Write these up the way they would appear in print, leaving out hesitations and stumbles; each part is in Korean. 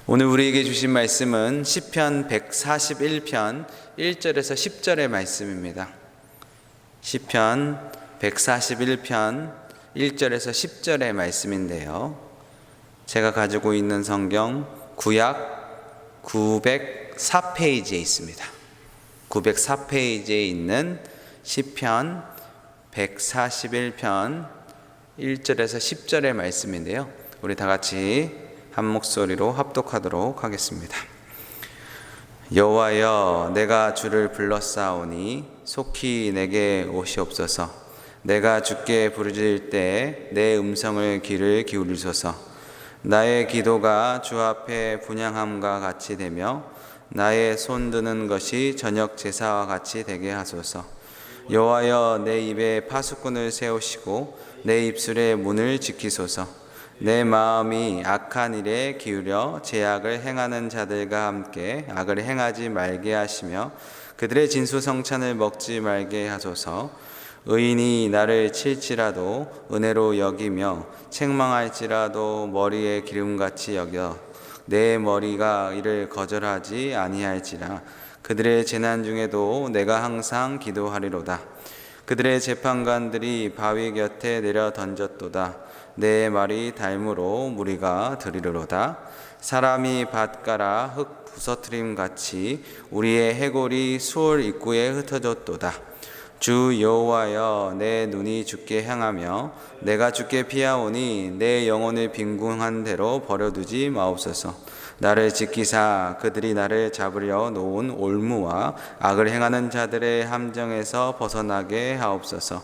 오늘 우리에게 주신 말씀은 시편 141편 1절에서 10절의 말씀입니다. 시편 141편 1절에서 10절의 말씀인데요. 제가 가지고 있는 성경 구약 904페이지에 있습니다. 904페이지에 있는 시편 141편 1절에서 10절의 말씀인데요. 우리 다 같이 한 목소리로 합독하도록 하겠습니다. 여호와여, 내가 주를 불렀사오니 속히 내게 오시옵소서. 내가 주께 부르짖을 때 내 음성을 귀를 기울이소서. 나의 기도가 주 앞에 분향함과 같이 되며 나의 손 드는 것이 저녁 제사와 같이 되게 하소서. 여호와여, 내 입에 파수꾼을 세우시고 내 입술의 문을 지키소서. 내 마음이 악한 일에 기울여 제악을 행하는 자들과 함께 악을 행하지 말게 하시며 그들의 진수성찬을 먹지 말게 하소서. 의인이 나를 칠지라도 은혜로 여기며 책망할지라도 머리에 기름같이 여겨 내 머리가 이를 거절하지 아니할지라. 그들의 재난 중에도 내가 항상 기도하리로다. 그들의 재판관들이 바위 곁에 내려 던졌도다. 내 말이 닮으로 무리가 들이르로다. 사람이 밭가라 흙 부서뜨림 같이 우리의 해골이 수월 입구에 흩어졌도다. 주 여호와여, 내 눈이 주께 향하며 내가 주께 피하오니 내 영혼을 빈궁한 대로 버려두지 마옵소서. 나를 지키사 그들이 나를 잡으려 놓은 올무와 악을 행하는 자들의 함정에서 벗어나게 하옵소서.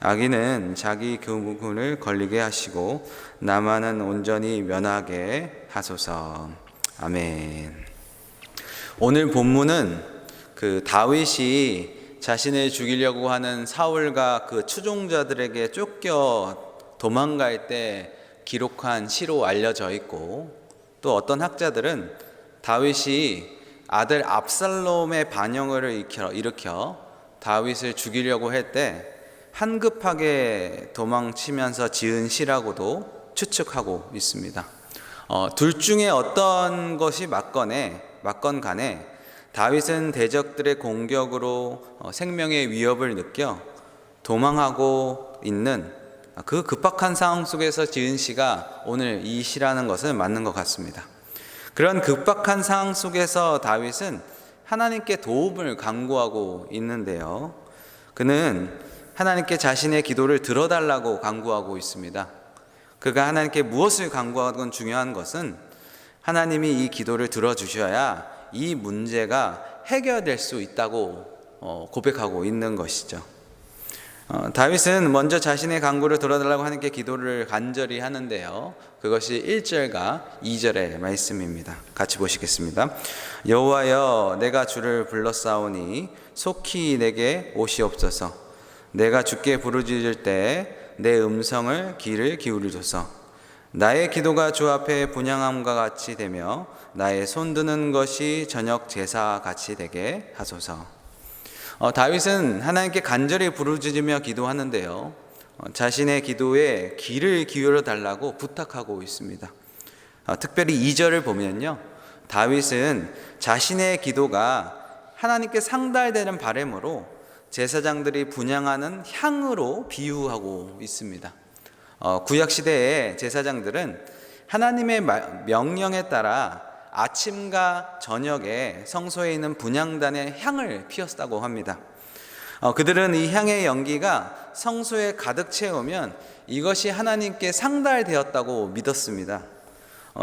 악인은 자기 교훈을 걸리게 하시고 나만은 온전히 면하게 하소서. 아멘. 오늘 본문은 다윗이 자신을 죽이려고 하는 사울과 그 추종자들에게 쫓겨 도망갈 때 기록한 시로 알려져 있고, 또 어떤 학자들은 다윗이 아들 압살롬의 반역을 일으켜 다윗을 죽이려고 할 때 한급하게 도망치면서 지은 시라고도 추측하고 있습니다. 둘 중에 어떤 것이 맞건 간에 다윗은 대적들의 공격으로 생명의 위협을 느껴 도망하고 있는 그 급박한 상황 속에서 지은 시가 오늘 이 시라는 것은 맞는 것 같습니다. 그런 급박한 상황 속에서 다윗은 하나님께 도움을 간구하고 있는데요. 그는 하나님께 자신의 기도를 들어달라고 간구하고 있습니다. 그가 하나님께 무엇을 간구하건 중요한 것은 하나님이 이 기도를 들어주셔야 이 문제가 해결될 수 있다고 고백하고 있는 것이죠. 다윗은 먼저 자신의 간구를 들어달라고 하나님께 기도를 간절히 하는데요. 그것이 1절과 2절의 말씀입니다. 같이 보시겠습니다. 여호와여, 내가 주를 불렀사오니 속히 내게 오시옵소서. 내가 주께 부르짖을 때 내 음성을 귀를 기울이소서. 나의 기도가 주 앞에 분향함과 같이 되며 나의 손 드는 것이 저녁 제사와 같이 되게 하소서. 다윗은 하나님께 간절히 부르짖으며 기도하는데요. 자신의 기도에 귀를 기울여 달라고 부탁하고 있습니다. 특별히 2절을 보면요. 다윗은 자신의 기도가 하나님께 상달되는 바람으로 제사장들이 분향하는 향으로 비유하고 있습니다. 구약시대의 제사장들은 하나님의 명령에 따라 아침과 저녁에 성소에 있는 분향단에 향을 피웠다고 합니다. 그들은 이 향의 연기가 성소에 가득 채우면 이것이 하나님께 상달되었다고 믿었습니다.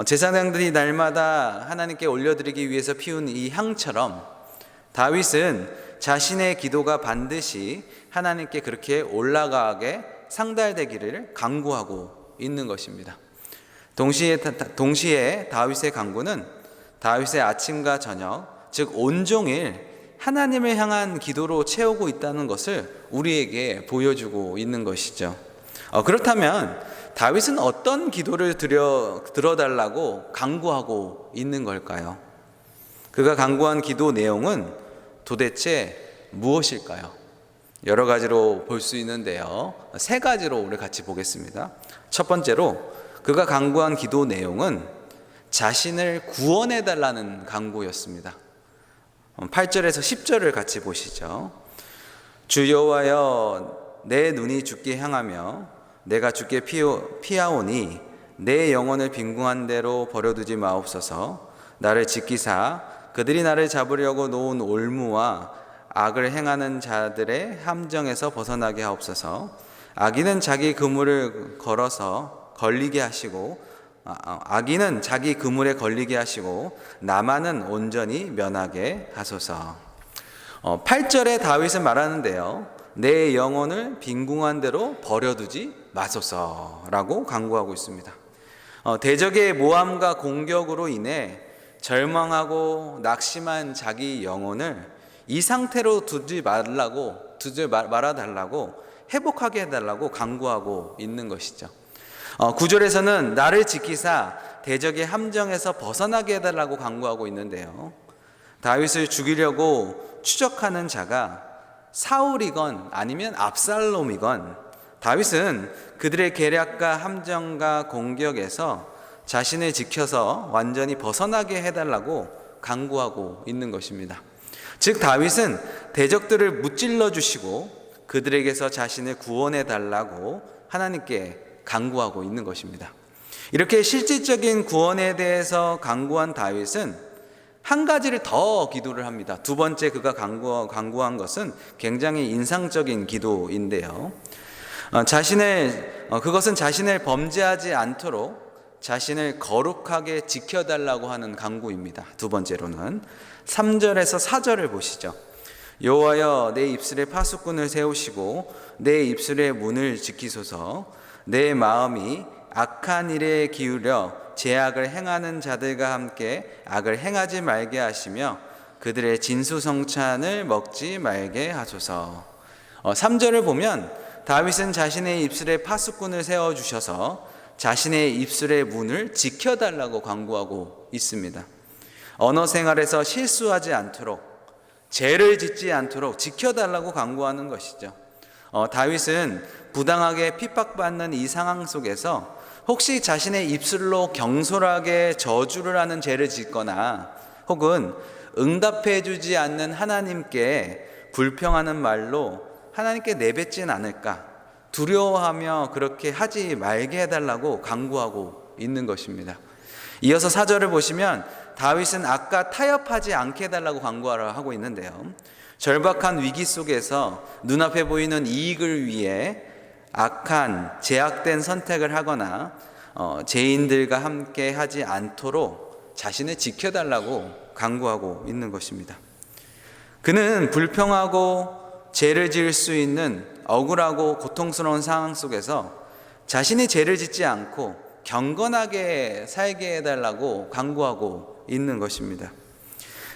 제사장들이 날마다 하나님께 올려드리기 위해서 피운 이 향처럼 다윗은 자신의 기도가 반드시 하나님께 그렇게 올라가게 상달되기를 간구하고 있는 것입니다. 동시에 다윗의 간구는 다윗의 아침과 저녁, 즉 온종일 하나님을 향한 기도로 채우고 있다는 것을 우리에게 보여주고 있는 것이죠. 그렇다면 다윗은 어떤 기도를 들어달라고 간구하고 있는 걸까요? 그가 간구한 기도 내용은 도대체 무엇일까요? 여러 가지로 볼 수 있는데요. 세 가지로 우리 같이 보겠습니다. 첫 번째로 그가 간구한 기도 내용은 자신을 구원해 달라는 간구였습니다. 8절에서 10절을 같이 보시죠. 주 여호와여, 내 눈이 주께 향하며 내가 주께 피하오니 내 영혼을 빈궁한 대로 버려두지 마옵소서. 나를 지키사 그들이 나를 잡으려고 놓은 올무와 악을 행하는 자들의 함정에서 벗어나게 하옵소서. 악인은 자기 그물을 걸리게 하시고 악인은 자기 그물에 걸리게 하시고 나만은 온전히 면하게 하소서. 8절에 다윗은 말하는데요, 내 영혼을 빈궁한 대로 버려두지 마소서라고 간구하고 있습니다. 대적의 모함과 공격으로 인해 절망하고 낙심한 자기 영혼을 이 상태로 두지 말아달라고, 회복하게 해달라고 간구하고 있는 것이죠. 9절에서는 나를 지키사 대적의 함정에서 벗어나게 해달라고 간구하고 있는데요, 다윗을 죽이려고 추적하는 자가 사울이건 아니면 압살롬이건 다윗은 그들의 계략과 함정과 공격에서 자신을 지켜서 완전히 벗어나게 해달라고 간구하고 있는 것입니다. 즉 다윗은 대적들을 무찔러 주시고 그들에게서 자신을 구원해 달라고 하나님께 간구하고 있는 것입니다. 이렇게 실질적인 구원에 대해서 간구한 다윗은 한 가지를 더 기도를 합니다. 두 번째 그가 간구한 것은 굉장히 인상적인 기도인데요, 그것은 자신을 범죄하지 않도록 자신을 거룩하게 지켜달라고 하는 간구입니다. 두 번째로는 3절에서 4절을 보시죠. 여호와여, 내 입술에 파수꾼을 세우시고 내 입술의 문을 지키소서. 내 마음이 악한 일에 기울여 죄악을 행하는 자들과 함께 악을 행하지 말게 하시며 그들의 진수성찬을 먹지 말게 하소서. 3절을 보면 다윗은 자신의 입술에 파수꾼을 세워주셔서 자신의 입술의 문을 지켜달라고 간구하고 있습니다. 언어 생활에서 실수하지 않도록, 죄를 짓지 않도록 지켜달라고 간구하는 것이죠. 다윗은 부당하게 핍박받는 이 상황 속에서 혹시 자신의 입술로 경솔하게 저주를 하는 죄를 짓거나 혹은 응답해 주지 않는 하나님께 불평하는 말로 하나님께 내뱉진 않을까 두려워하며 그렇게 하지 말게 해달라고 간구하고 있는 것입니다. 이어서 4절을 보시면 다윗은 악과 타협하지 않게 해달라고 간구하라 하고 있는데요, 절박한 위기 속에서 눈앞에 보이는 이익을 위해 악한 제약된 선택을 하거나 죄인들과 함께 하지 않도록 자신을 지켜달라고 간구하고 있는 것입니다. 그는 불평하고 죄를 지을 수 있는 억울하고 고통스러운 상황 속에서 자신이 죄를 짓지 않고 경건하게 살게 해달라고 간구하고 있는 것입니다.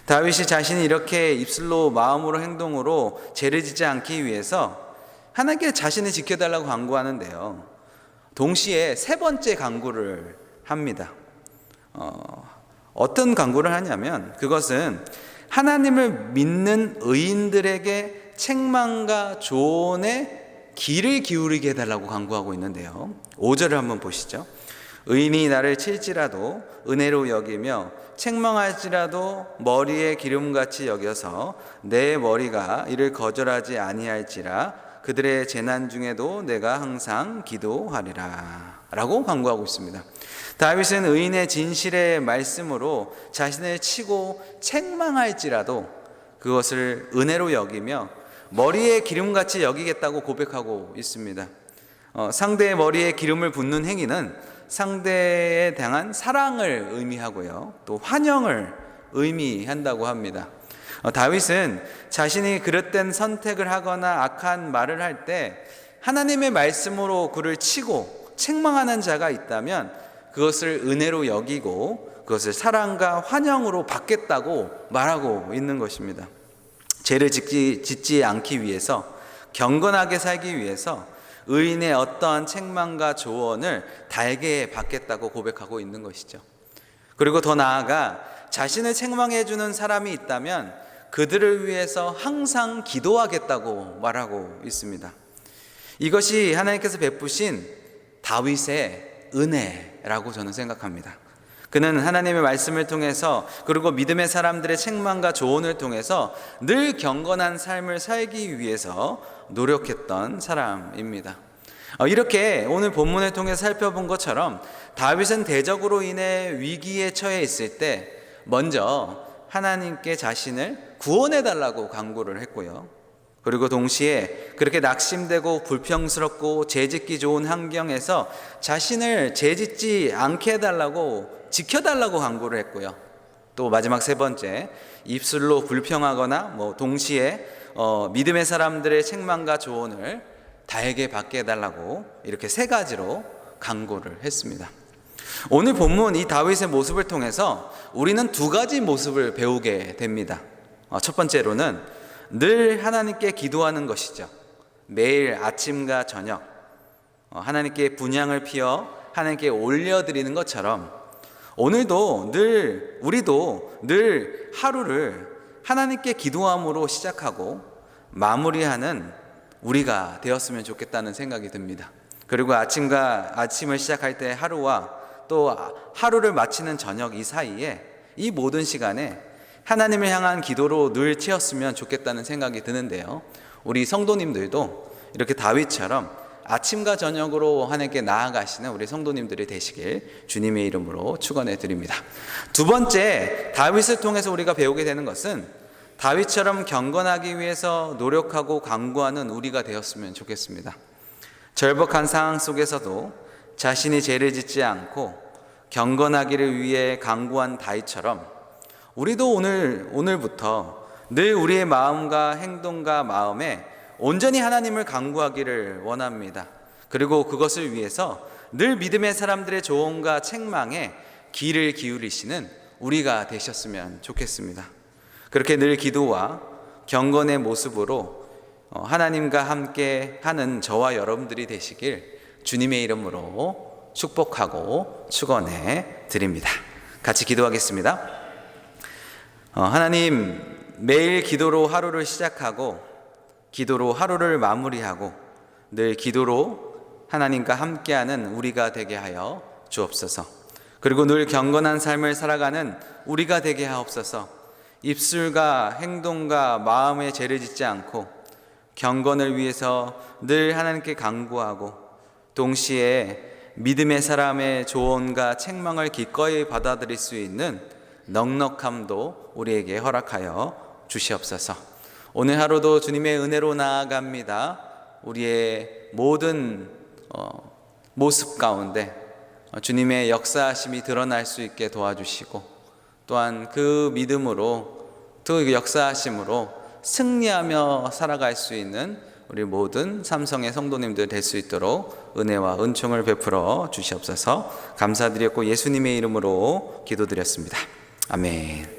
다윗이 자신이 이렇게 입술로 마음으로 행동으로 죄를 짓지 않기 위해서 하나님께 자신을 지켜달라고 간구하는데요, 동시에 세 번째 간구를 합니다. 어떤 간구를 하냐면 그것은 하나님을 믿는 의인들에게 책망과 조언에 귀를 기울이게 해달라고 간구하고 있는데요, 5절을 한번 보시죠. 의인이 나를 칠지라도 은혜로 여기며 책망할지라도 머리에 기름같이 여겨서 내 머리가 이를 거절하지 아니할지라 그들의 재난 중에도 내가 항상 기도하리라 라고 간구하고 있습니다. 다윗은 의인의 진실의 말씀으로 자신을 치고 책망할지라도 그것을 은혜로 여기며 머리에 기름같이 여기겠다고 고백하고 있습니다. 상대의 머리에 기름을 붓는 행위는 상대에 대한 사랑을 의미하고요, 또 환영을 의미한다고 합니다. 다윗은 자신이 그릇된 선택을 하거나 악한 말을 할 때 하나님의 말씀으로 그를 치고 책망하는 자가 있다면 그것을 은혜로 여기고 그것을 사랑과 환영으로 받겠다고 말하고 있는 것입니다. 죄를 짓지 않기 위해서, 경건하게 살기 위해서 의인의 어떠한 책망과 조언을 달게 받겠다고 고백하고 있는 것이죠. 그리고 더 나아가 자신을 책망해 주는 사람이 있다면 그들을 위해서 항상 기도하겠다고 말하고 있습니다. 이것이 하나님께서 베푸신 다윗의 은혜라고 저는 생각합니다. 그는 하나님의 말씀을 통해서 그리고 믿음의 사람들의 책망과 조언을 통해서 늘 경건한 삶을 살기 위해서 노력했던 사람입니다. 이렇게 오늘 본문을 통해 살펴본 것처럼 다윗은 대적으로 인해 위기에 처해 있을 때 먼저 하나님께 자신을 구원해 달라고 간구를 했고요. 그리고 동시에 그렇게 낙심되고 불평스럽고 죄짓기 좋은 환경에서 자신을 죄짓지 않게 해달라고 지켜달라고 간구를 했고요. 또 마지막 세 번째, 입술로 불평하거나 동시에 믿음의 사람들의 책망과 조언을 달게 받게 해달라고 이렇게 세 가지로 간구를 했습니다. 오늘 본문 이 다윗의 모습을 통해서 우리는 두 가지 모습을 배우게 됩니다. 첫 번째로는 늘 하나님께 기도하는 것이죠. 매일 아침과 저녁 하나님께 분향을 피워 하나님께 올려드리는 것처럼 오늘도 우리도 늘 하루를 하나님께 기도함으로 시작하고 마무리하는 우리가 되었으면 좋겠다는 생각이 듭니다. 그리고 아침을 시작할 때 하루와 또 하루를 마치는 저녁 이 사이에 이 모든 시간에 하나님을 향한 기도로 늘 채웠으면 좋겠다는 생각이 드는데요. 우리 성도님들도 이렇게 다윗처럼 아침과 저녁으로 하나님께 나아가시는 우리 성도님들이 되시길 주님의 이름으로 축원해 드립니다. 두 번째, 다윗을 통해서 우리가 배우게 되는 것은 다윗처럼 경건하기 위해서 노력하고 간구하는 우리가 되었으면 좋겠습니다. 절박한 상황 속에서도 자신이 죄를 짓지 않고 경건하기를 위해 간구한 다윗처럼 우리도 오늘부터 늘 우리의 마음과 행동과 마음에 온전히 하나님을 간구하기를 원합니다. 그리고 그것을 위해서 늘 믿음의 사람들의 조언과 책망에 귀를 기울이시는 우리가 되셨으면 좋겠습니다. 그렇게 늘 기도와 경건의 모습으로 하나님과 함께 하는 저와 여러분들이 되시길 주님의 이름으로 축복하고 축원해 드립니다. 같이 기도하겠습니다. 하나님, 매일 기도로 하루를 시작하고 기도로 하루를 마무리하고 늘 기도로 하나님과 함께하는 우리가 되게 하여 주옵소서. 그리고 늘 경건한 삶을 살아가는 우리가 되게 하옵소서. 입술과 행동과 마음에 죄를 짓지 않고 경건을 위해서 늘 하나님께 간구하고 동시에 믿음의 사람의 조언과 책망을 기꺼이 받아들일 수 있는 넉넉함도 우리에게 허락하여 주시옵소서. 오늘 하루도 주님의 은혜로 나아갑니다. 우리의 모든 모습 가운데 주님의 역사하심이 드러날 수 있게 도와주시고 또한 그 믿음으로 그 역사하심으로 승리하며 살아갈 수 있는 우리 모든 삼성의 성도님들 될 수 있도록 은혜와 은총을 베풀어 주시옵소서. 감사드렸고 예수님의 이름으로 기도드렸습니다. 아멘.